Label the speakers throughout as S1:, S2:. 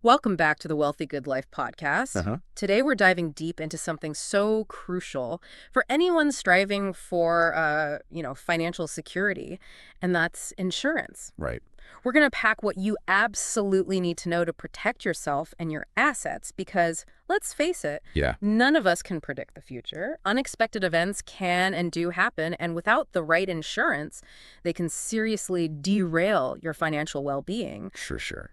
S1: Welcome back to the Wealthy Good Life podcast.
S2: Uh-huh.
S1: Today we're diving deep into something so crucial for anyone striving for, financial security, and that's insurance.
S2: Right.
S1: We're going to pack what you absolutely need to know to protect yourself and your assets because, let's face it,
S2: Yeah.
S1: none of us can predict the future. Unexpected events can and do happen, and without the right insurance, they can seriously derail your financial well-being.
S2: Sure.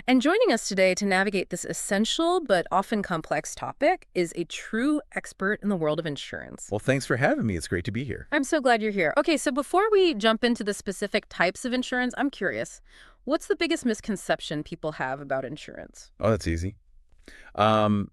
S1: And joining us today to navigate this essential but often complex topic is a true expert in the world of insurance.
S2: Well, thanks for having me. It's great to be here.
S1: I'm so glad you're here. Okay, so before we jump into the specific types of insurance, I'm curious, what's the biggest misconception people have about insurance?
S2: Oh, that's easy. Um,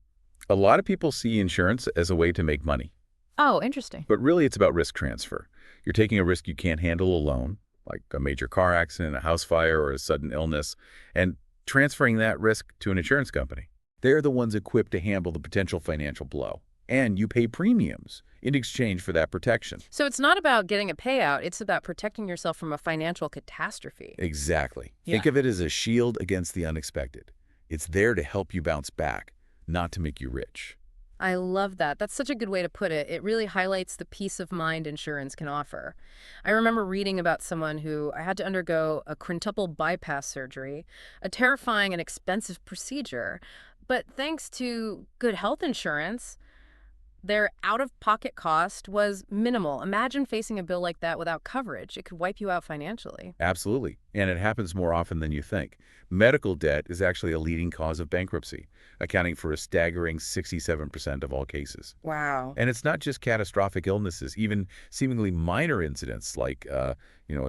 S2: a lot of people see insurance as a way to make money,
S1: Oh, interesting.
S2: but really it's about risk transfer. You're taking a risk you can't handle alone, like a major car accident, a house fire, or a sudden illness, and transferring that risk to an insurance company. They're the ones equipped to handle the potential financial blow, and you pay premiums in exchange for that protection.
S1: So it's not about getting a payout, it's about protecting yourself from a financial catastrophe.
S2: Exactly.
S1: Yeah.
S2: Think of it as a shield against the unexpected. It's there to help you bounce back, not to make you rich.
S1: I love that. That's such a good way to put it. It really highlights the peace of mind insurance can offer. I remember reading about someone who I had to undergo a quintuple bypass surgery, a terrifying and expensive procedure. But thanks to good health insurance, their out-of-pocket cost was minimal. Imagine facing a bill like that without coverage. It could wipe you out financially.
S2: Absolutely. And it happens more often than you think. Medical debt is actually a leading cause of bankruptcy, accounting for a staggering 67% of all cases.
S1: Wow.
S2: And it's not just catastrophic illnesses, even seemingly minor incidents like, a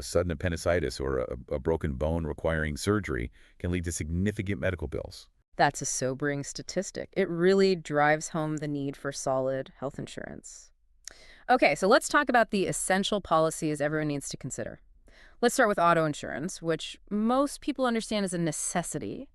S2: sudden appendicitis or a broken bone requiring surgery can lead to significant medical bills.
S1: That's a sobering statistic. It really drives home the need for solid health insurance. Okay, so let's talk about the essential policies everyone needs to consider. Let's start with auto insurance, which most people understand as a necessity,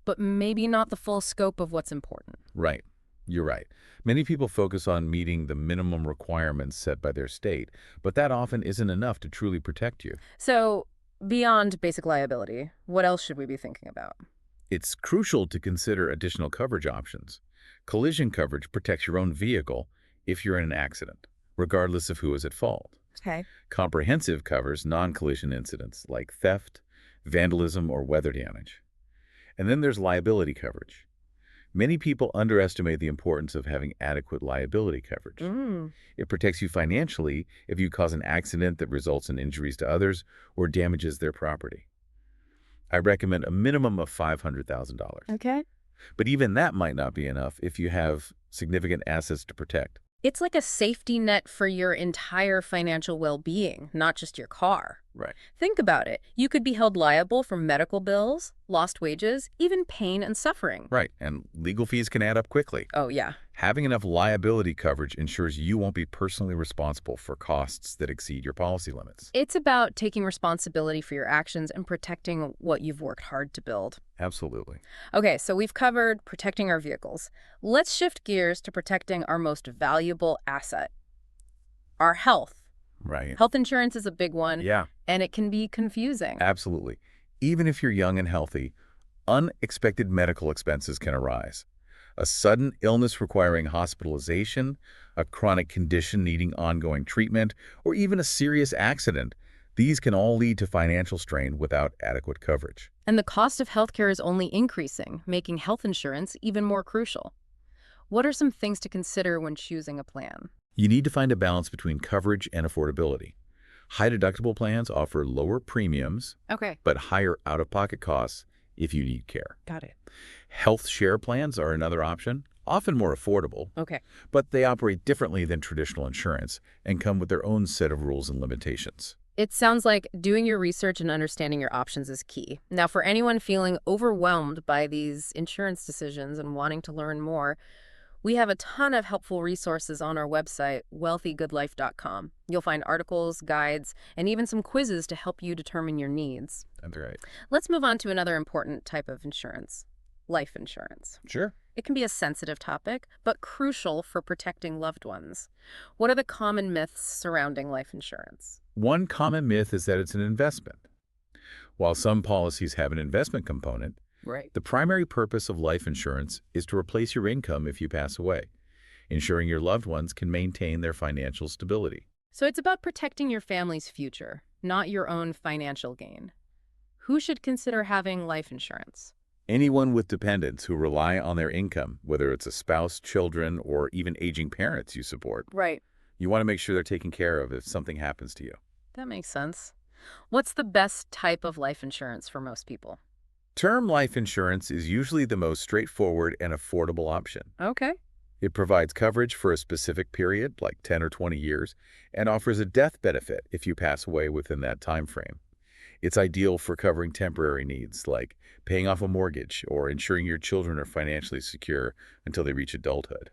S1: but maybe not the full scope of what's important.
S2: Right. You're right. Many people focus on meeting the minimum requirements set by their state, but that often isn't enough to truly protect you.
S1: So, beyond basic liability, what else should we be thinking about?
S2: It's crucial to consider additional coverage options. Collision coverage protects your own vehicle if you're in an accident, regardless of who is at fault.
S1: Okay.
S2: Comprehensive covers non-collision incidents like theft, vandalism, or weather damage. And then there's liability coverage. Many people underestimate the importance of having adequate liability coverage. It protects you financially if you cause an accident that results in injuries to others or damages their property. I recommend a minimum of $500,000.
S1: Okay.
S2: But even that might not be enough if you have significant assets to protect.
S1: It's like a safety net for your entire financial well-being, not just your car.
S2: Right.
S1: Think about it. You could be held liable for medical bills, lost wages, even pain and suffering.
S2: Right. And legal fees can add up quickly.
S1: Oh, yeah.
S2: Having enough liability coverage ensures you won't be personally responsible for costs that exceed your policy limits.
S1: It's about taking responsibility for your actions and protecting what you've worked hard to build.
S2: Absolutely.
S1: Okay, so we've covered protecting our vehicles. Let's shift gears to protecting our most valuable asset, our health.
S2: Right.
S1: Health insurance is a big one,
S2: Yeah,
S1: and it can be confusing.
S2: absolutely. Even if you're young and healthy, unexpected medical expenses can arise. A sudden illness requiring hospitalization, a chronic condition needing ongoing treatment, or even a serious accident. These can all lead to financial strain without adequate coverage.
S1: And the cost of healthcare is only increasing, making health insurance even more crucial. What are some things to consider when choosing a plan?
S2: You need to find a balance between coverage and affordability. High-deductible plans offer lower premiums,
S1: Okay,
S2: but higher out-of-pocket costs if you need care.
S1: got it.
S2: Health share plans are another option, often more affordable,
S1: Okay.
S2: but they operate differently than traditional insurance and come with their own set of rules and limitations.
S1: It sounds like doing your research and understanding your options is key. Now, for anyone feeling overwhelmed by these insurance decisions and wanting to learn more, we have a ton of helpful resources on our website, wealthygoodlife.com. You'll find articles, guides, and even some quizzes to help you determine your needs.
S2: That's right.
S1: Let's move on to another important type of insurance, life insurance.
S2: Sure.
S1: It can be a sensitive topic, but crucial for protecting loved ones. What are the common myths surrounding life insurance?
S2: One common myth is that it's an investment. While some policies have an investment component,
S1: Right.
S2: The primary purpose of life insurance is to replace your income if you pass away, ensuring your loved ones can maintain their financial stability.
S1: So it's about protecting your family's future, not your own financial gain. Who should consider having life insurance?
S2: Anyone with dependents who rely on their income, whether it's a spouse, children, or even aging parents you support,
S1: Right.
S2: you want to make sure they're taken care of if something happens to you.
S1: That makes sense. What's the best type of life insurance for most people?
S2: Term life insurance is usually the most straightforward and affordable option.
S1: Okay.
S2: It provides coverage for a specific period, like 10 or 20 years, and offers a death benefit if you pass away within that time frame. It's ideal for covering temporary needs, like paying off a mortgage or ensuring your children are financially secure until they reach adulthood.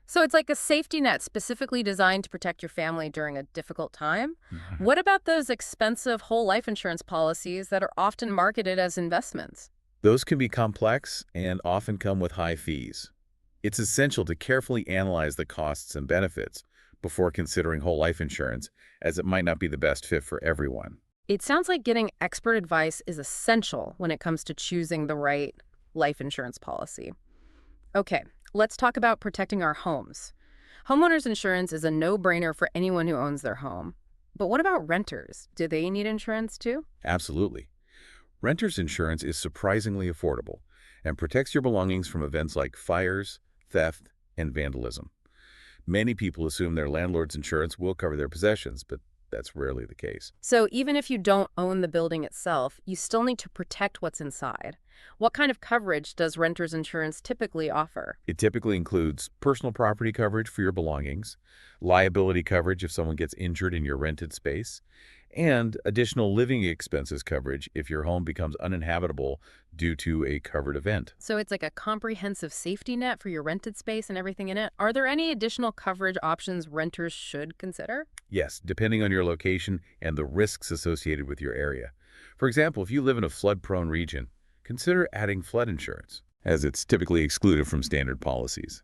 S1: So it's like a safety net specifically designed to protect your family during a difficult time.
S2: Mhm.
S1: What about those expensive whole life insurance policies that are often marketed as investments?
S2: Those can be complex and often come with high fees. It's essential to carefully analyze the costs and benefits before considering whole life insurance, as it might not be the best fit for everyone.
S1: It sounds like getting expert advice is essential when it comes to choosing the right life insurance policy. Okay, let's talk about protecting our homes. Homeowners insurance is a no-brainer for anyone who owns their home. But what about renters? Do they need insurance too?
S2: Absolutely. Renter's insurance is surprisingly affordable and protects your belongings from events like fires, theft, and vandalism. Many people assume their landlord's insurance will cover their possessions, but that's rarely the case.
S1: So even if you don't own the building itself, you still need to protect what's inside. What kind of coverage does renter's insurance typically offer?
S2: It typically includes personal property coverage for your belongings, liability coverage if someone gets injured in your rented space, and additional living expenses coverage if your home becomes uninhabitable due to a covered event.
S1: So it's like a comprehensive safety net for your rented space and everything in it. Are there any additional coverage options renters should consider?
S2: Yes, depending on your location and the risks associated with your area. For example, if you live in a flood-prone region, consider adding flood insurance, as it's typically excluded from standard policies.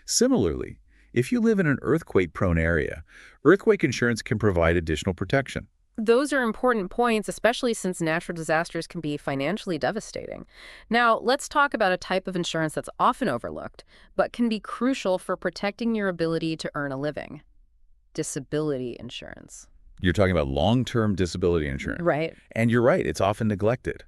S2: Similarly, if you live in an earthquake-prone area, earthquake insurance can provide additional protection.
S1: Those are important points, especially since natural disasters can be financially devastating. Now, let's talk about a type of insurance that's often overlooked, but can be crucial for protecting your ability to earn a living: disability insurance.
S2: You're talking about long-term disability insurance.
S1: Right.
S2: And you're right, it's often neglected.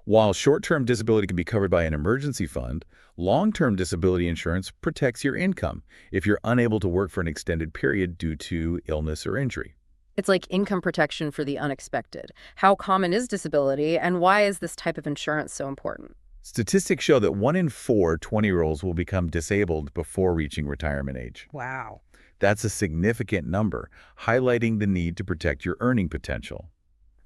S2: While short-term disability can be covered by an emergency fund, long-term disability insurance protects your income if you're unable to work for an extended period due to illness or injury.
S1: It's like income protection for the unexpected. How common is disability, and why is this type of insurance so important?
S2: Statistics show that 1 in 4 20-year-olds will become disabled before reaching retirement age.
S1: Wow.
S2: That's a significant number, highlighting the need to protect your earning potential.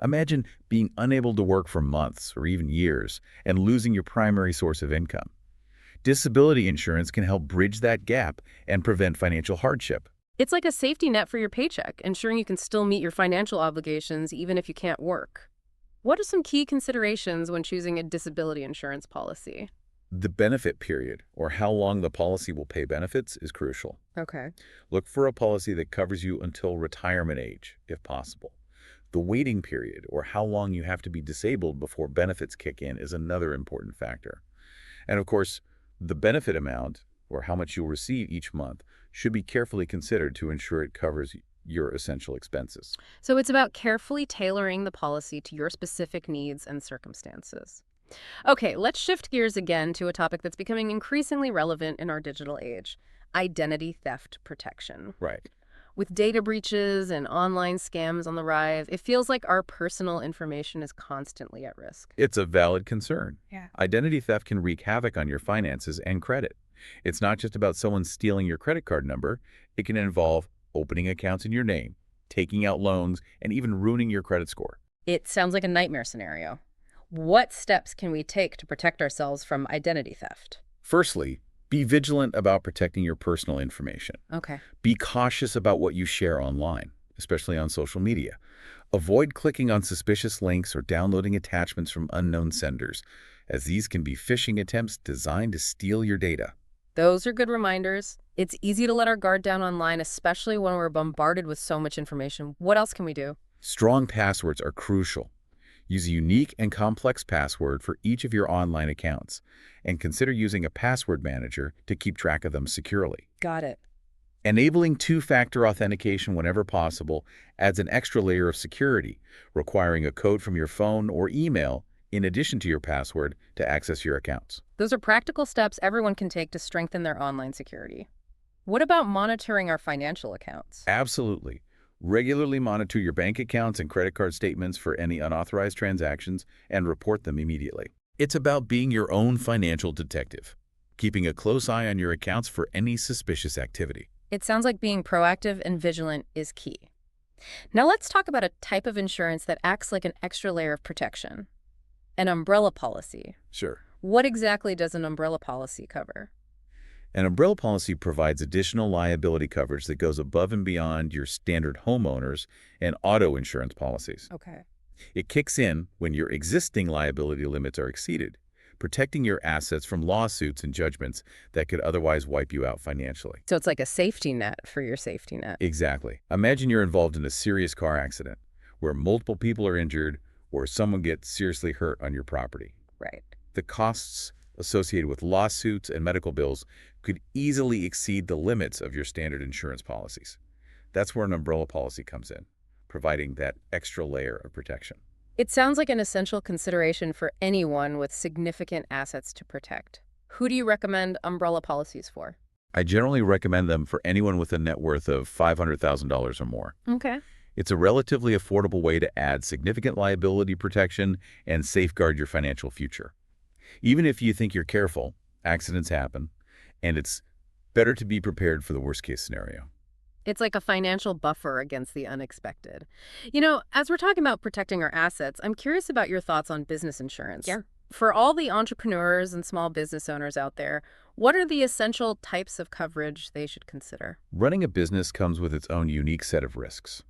S2: Imagine being unable to work for months or even years and losing your primary source of income. Disability insurance can help bridge that gap and prevent financial hardship.
S1: It's like a safety net for your paycheck, ensuring you can still meet your financial obligations even if you can't work. What are some key considerations when choosing a disability insurance policy?
S2: The benefit period, or how long the policy will pay benefits, is crucial.
S1: Okay.
S2: Look for a policy that covers you until retirement age, if possible. The waiting period, or how long you have to be disabled before benefits kick in, is another important factor. And of course, the benefit amount, or how much you'll receive each month, should be carefully considered to ensure it covers your essential expenses.
S1: So it's about carefully tailoring the policy to your specific needs and circumstances. Okay, let's shift gears again to a topic that's becoming increasingly relevant in our digital age: identity theft protection.
S2: Right.
S1: With data breaches and online scams on the rise, it feels like our personal information is constantly at risk.
S2: It's a valid concern.
S1: Yeah.
S2: Identity theft can wreak havoc on your finances and credit. It's not just about someone stealing your credit card number. It can involve opening accounts in your name, taking out loans, and even ruining your credit score.
S1: It sounds like a nightmare scenario. What steps can we take to protect ourselves from identity theft?
S2: Firstly, be vigilant about protecting your personal information.
S1: Okay.
S2: Be cautious about what you share online, especially on social media. Avoid clicking on suspicious links or downloading attachments from unknown senders, as these can be phishing attempts designed to steal your data.
S1: Those are good reminders. It's easy to let our guard down online, especially when we're bombarded with so much information. What else can we do?
S2: Strong passwords are crucial. Use a unique and complex password for each of your online accounts, and consider using a password manager to keep track of them securely.
S1: Got it.
S2: Enabling two-factor authentication whenever possible adds an extra layer of security, requiring a code from your phone or email in addition to your password to access your accounts.
S1: Those are practical steps everyone can take to strengthen their online security. What about monitoring our financial accounts?
S2: Absolutely. Regularly monitor your bank accounts and credit card statements for any unauthorized transactions and report them immediately. It's about being your own financial detective, keeping a close eye on your accounts for any suspicious activity.
S1: It sounds like being proactive and vigilant is key. Now let's talk about a type of insurance that acts like an extra layer of protection. An umbrella policy.
S2: Sure.
S1: What exactly does an umbrella policy cover?
S2: An umbrella policy provides additional liability coverage that goes above and beyond your standard homeowners and auto insurance policies.
S1: Okay.
S2: It kicks in when your existing liability limits are exceeded, protecting your assets from lawsuits and judgments that could otherwise wipe you out financially.
S1: So it's like a safety net for your safety net.
S2: Exactly. Imagine you're involved in a serious car accident where multiple people are injured or someone gets seriously hurt on your property.
S1: Right.
S2: The costs associated with lawsuits and medical bills could easily exceed the limits of your standard insurance policies. That's where an umbrella policy comes in, providing that extra layer of protection.
S1: It sounds like an essential consideration for anyone with significant assets to protect. Who do you recommend umbrella policies for?
S2: I generally recommend them for anyone with a net worth of $500,000 or more.
S1: Okay.
S2: It's a relatively affordable way to add significant liability protection and safeguard your financial future. Even if you think you're careful, accidents happen, and it's better to be prepared for the worst-case scenario.
S1: It's like a financial buffer against the unexpected. You know, as we're talking about protecting our assets, I'm curious about your thoughts on business insurance.
S3: Yeah.
S1: For all the entrepreneurs and small business owners out there, what are the essential types of coverage they should consider?
S2: Running a business comes with its own unique set of risks.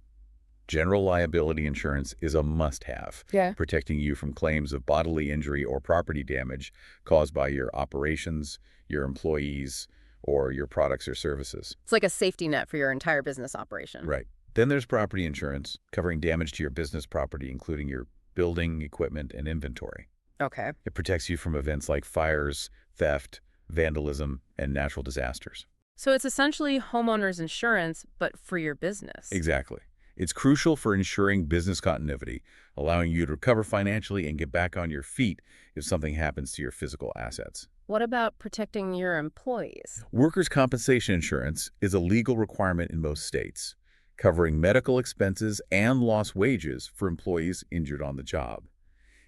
S2: General liability insurance is a must-have,
S1: Yeah.
S2: protecting you from claims of bodily injury or property damage caused by your operations, your employees, or your products or services.
S1: It's like a safety net for your entire business operation.
S2: Right. Then there's property insurance, covering damage to your business property, including your building, equipment, and inventory.
S1: Okay.
S2: It protects you from events like fires, theft, vandalism, and natural disasters.
S1: So it's essentially homeowners insurance, but for your business.
S2: Exactly. It's crucial for ensuring business continuity, allowing you to recover financially and get back on your feet if something happens to your physical assets.
S1: What about protecting your employees?
S2: Workers' compensation insurance is a legal requirement in most states, covering medical expenses and lost wages for employees injured on the job.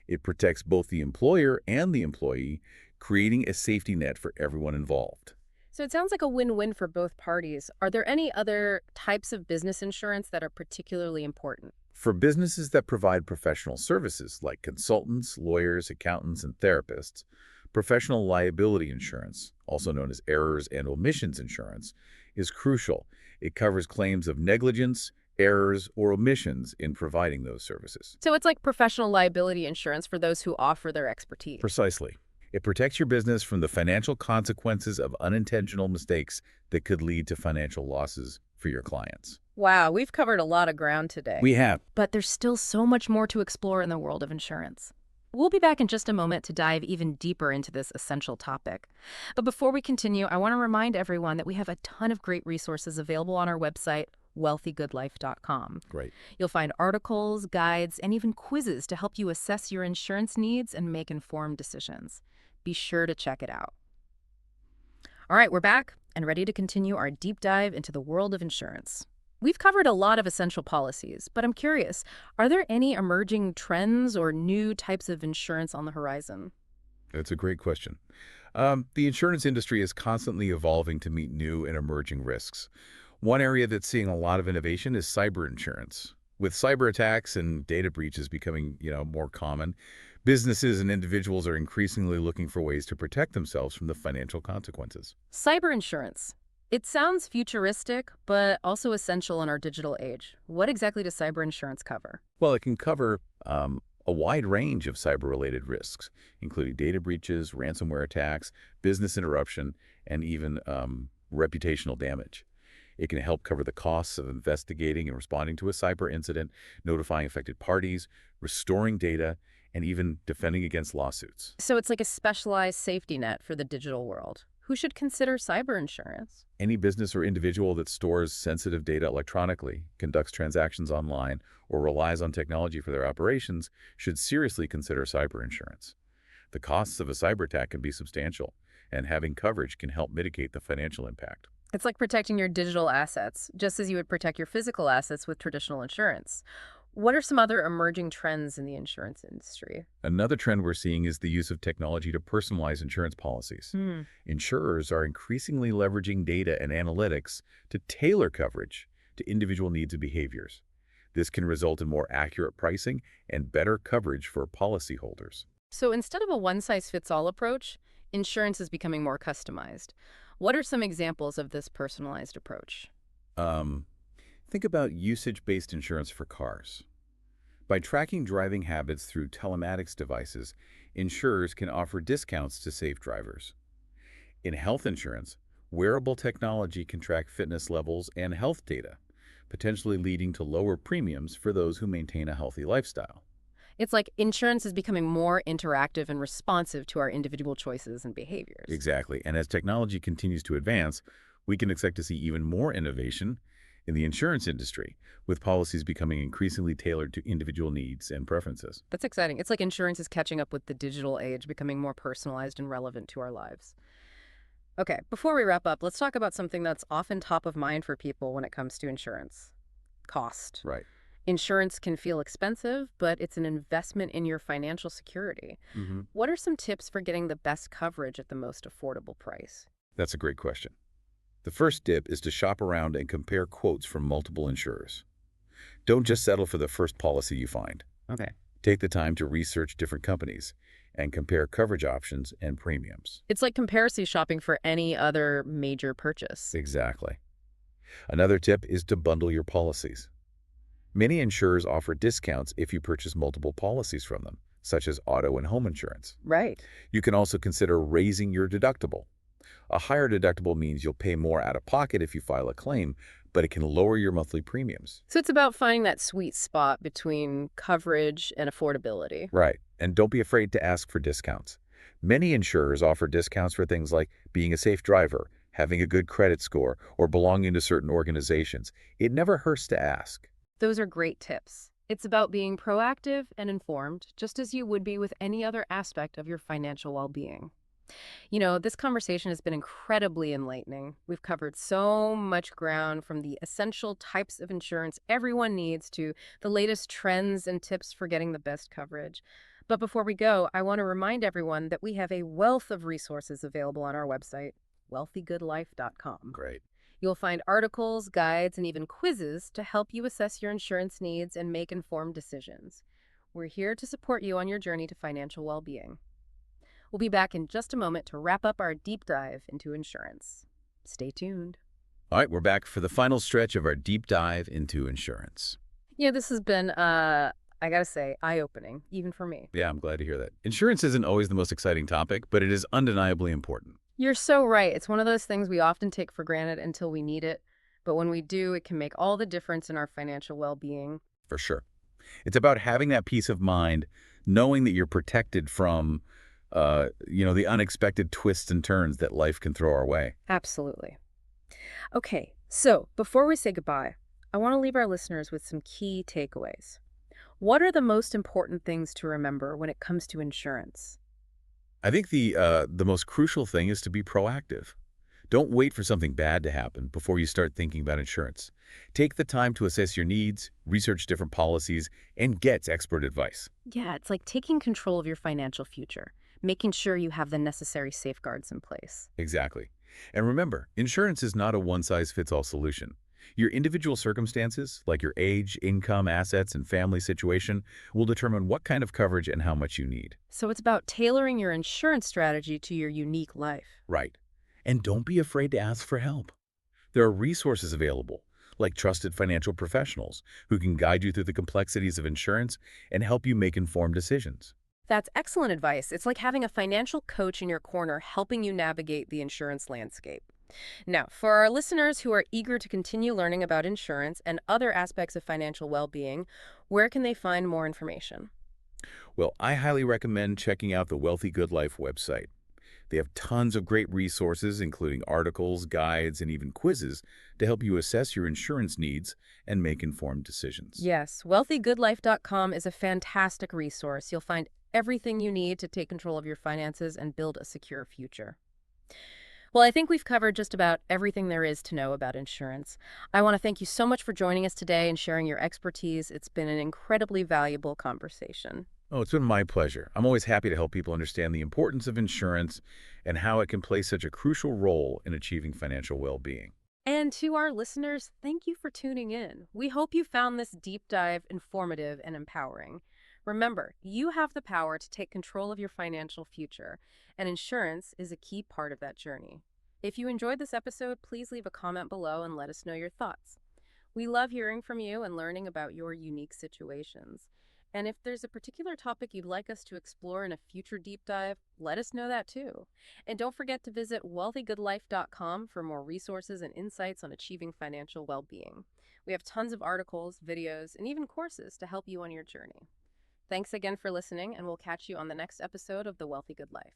S2: It protects both the employer and the employee, creating a safety net for everyone involved.
S1: So it sounds like a win-win for both parties. Are there any other types of business insurance that are particularly important?
S2: For businesses that provide professional services like consultants, lawyers, accountants, and therapists, professional liability insurance, also known as errors and omissions insurance, is crucial. It covers claims of negligence, errors, or omissions in providing those services.
S1: So it's like professional liability insurance for those who offer their expertise.
S2: Precisely. It protects your business from the financial consequences of unintentional mistakes that could lead to financial losses for your clients.
S1: Wow, we've covered a lot of ground today.
S2: We have.
S1: But there's still so much more to explore in the world of insurance. We'll be back in just a moment to dive even deeper into this essential topic. But before we continue, I want to remind everyone that we have a ton of great resources available on our website, wealthygoodlife.com.
S2: Great.
S1: You'll find articles, guides, and even quizzes to help you assess your insurance needs and make informed decisions. Be sure to check it out. All right, we're back and ready to continue our deep dive into the world of insurance. We've covered a lot of essential policies, but I'm curious, are there any emerging trends or new types of insurance on the horizon?
S2: That's a great question. The insurance industry is constantly evolving to meet new and emerging risks. One area that's seeing a lot of innovation is cyber insurance. With cyber attacks and data breaches becoming, more common, businesses and individuals are increasingly looking for ways to protect themselves from the financial consequences.
S1: Cyber insurance. It sounds futuristic, but also essential in our digital age. What exactly does cyber insurance cover?
S2: Well, it can cover a wide range of cyber-related risks, including data breaches, ransomware attacks, business interruption, and even reputational damage. It can help cover the costs of investigating and responding to a cyber incident, notifying affected parties, restoring data, and even defending against lawsuits.
S1: So it's like a specialized safety net for the digital world. Who should consider cyber insurance?
S2: Any business or individual that stores sensitive data electronically, conducts transactions online, or relies on technology for their operations should seriously consider cyber insurance. The costs of a cyber attack can be substantial, and having coverage can help mitigate the financial impact.
S1: It's like protecting your digital assets, just as you would protect your physical assets with traditional insurance. What are some other emerging trends in the insurance industry?
S2: Another trend we're seeing is the use of technology to personalize insurance policies.
S1: Hmm.
S2: Insurers are increasingly leveraging data and analytics to tailor coverage to individual needs and behaviors. This can result in more accurate pricing and better coverage for policyholders.
S1: So instead of a one-size-fits-all approach, insurance is becoming more customized. What are some examples of this personalized approach?
S2: Um, think about usage-based insurance for cars. By tracking driving habits through telematics devices, insurers can offer discounts to safe drivers. In health insurance, wearable technology can track fitness levels and health data, potentially leading to lower premiums for those who maintain a healthy lifestyle.
S1: It's like insurance is becoming more interactive and responsive to our individual choices and behaviors.
S2: Exactly. And as technology continues to advance, we can expect to see even more innovation in the insurance industry, with policies becoming increasingly tailored to individual needs and preferences.
S1: That's exciting. It's like insurance is catching up with the digital age, becoming more personalized and relevant to our lives. Okay, before we wrap up, let's talk about something that's often top of mind for people when it comes to insurance: cost.
S2: Right.
S1: Insurance can feel expensive, but it's an investment in your financial security. What are some tips for getting the best coverage at the most affordable price?
S2: That's a great question. The first tip is to shop around and compare quotes from multiple insurers. Don't just settle for the first policy you find.
S1: Okay.
S2: Take the time to research different companies and compare coverage options and premiums.
S1: It's like comparison shopping for any other major purchase.
S2: Exactly. Another tip is to bundle your policies. Many insurers offer discounts if you purchase multiple policies from them, such as auto and home insurance.
S1: Right.
S2: You can also consider raising your deductible. A higher deductible means you'll pay more out of pocket if you file a claim, but it can lower your monthly premiums.
S1: So it's about finding that sweet spot between coverage and affordability.
S2: Right. And don't be afraid to ask for discounts. Many insurers offer discounts for things like being a safe driver, having a good credit score, or belonging to certain organizations. It never hurts to ask.
S1: Those are great tips. It's about being proactive and informed, just as you would be with any other aspect of your financial well-being. This conversation has been incredibly enlightening. We've covered so much ground, from the essential types of insurance everyone needs to the latest trends and tips for getting the best coverage. But before we go, I want to remind everyone that we have a wealth of resources available on our website, wealthygoodlife.com.
S2: Great.
S1: You'll find articles, guides, and even quizzes to help you assess your insurance needs and make informed decisions. We're here to support you on your journey to financial well-being. We'll be back in just a moment to wrap up our deep dive into insurance. Stay tuned.
S2: All right, we're back for the final stretch of our deep dive into insurance.
S1: This has been, I gotta say, eye-opening, even for me.
S2: Yeah, I'm glad to hear that. Insurance isn't always the most exciting topic, but it is undeniably important.
S1: You're so right. It's one of those things we often take for granted until we need it. But when we do, it can make all the difference in our financial well-being.
S2: For sure. It's about having that peace of mind, knowing that you're protected from, the unexpected twists and turns that life can throw our way.
S1: Absolutely. Okay, so before we say goodbye, I want to leave our listeners with some key takeaways. What are the most important things to remember when it comes to insurance?
S2: I think the most crucial thing is to be proactive. Don't wait for something bad to happen before you start thinking about insurance. Take the time to assess your needs, research different policies, and get expert advice.
S1: Yeah, it's like taking control of your financial future, making sure you have the necessary safeguards in place.
S2: Exactly. And remember, insurance is not a one-size-fits-all solution. Your individual circumstances, like your age, income, assets, and family situation, will determine what kind of coverage and how much you need.
S1: So it's about tailoring your insurance strategy to your unique life.
S2: Right. And don't be afraid to ask for help. There are resources available, like trusted financial professionals, who can guide you through the complexities of insurance and help you make informed decisions.
S1: That's excellent advice. It's like having a financial coach in your corner helping you navigate the insurance landscape. Now, for our listeners who are eager to continue learning about insurance and other aspects of financial well-being, where can they find more information?
S2: Well, I highly recommend checking out the Wealthy Good Life website. They have tons of great resources, including articles, guides, and even quizzes to help you assess your insurance needs and make informed decisions.
S1: Yes, wealthygoodlife.com is a fantastic resource. You'll find everything you need to take control of your finances and build a secure future. Well, I think we've covered just about everything there is to know about insurance. I want to thank you so much for joining us today and sharing your expertise. It's been an incredibly valuable conversation.
S2: Oh, it's been my pleasure. I'm always happy to help people understand the importance of insurance and how it can play such a crucial role in achieving financial well-being.
S1: And to our listeners, thank you for tuning in. We hope you found this deep dive informative and empowering. Remember, you have the power to take control of your financial future, and insurance is a key part of that journey. If you enjoyed this episode, please leave a comment below and let us know your thoughts. We love hearing from you and learning about your unique situations. And if there's a particular topic you'd like us to explore in a future deep dive, let us know that too. And don't forget to visit wealthygoodlife.com for more resources and insights on achieving financial well-being. We have tons of articles, videos, and even courses to help you on your journey. Thanks again for listening, and we'll catch you on the next episode of The Wealthy Good Life.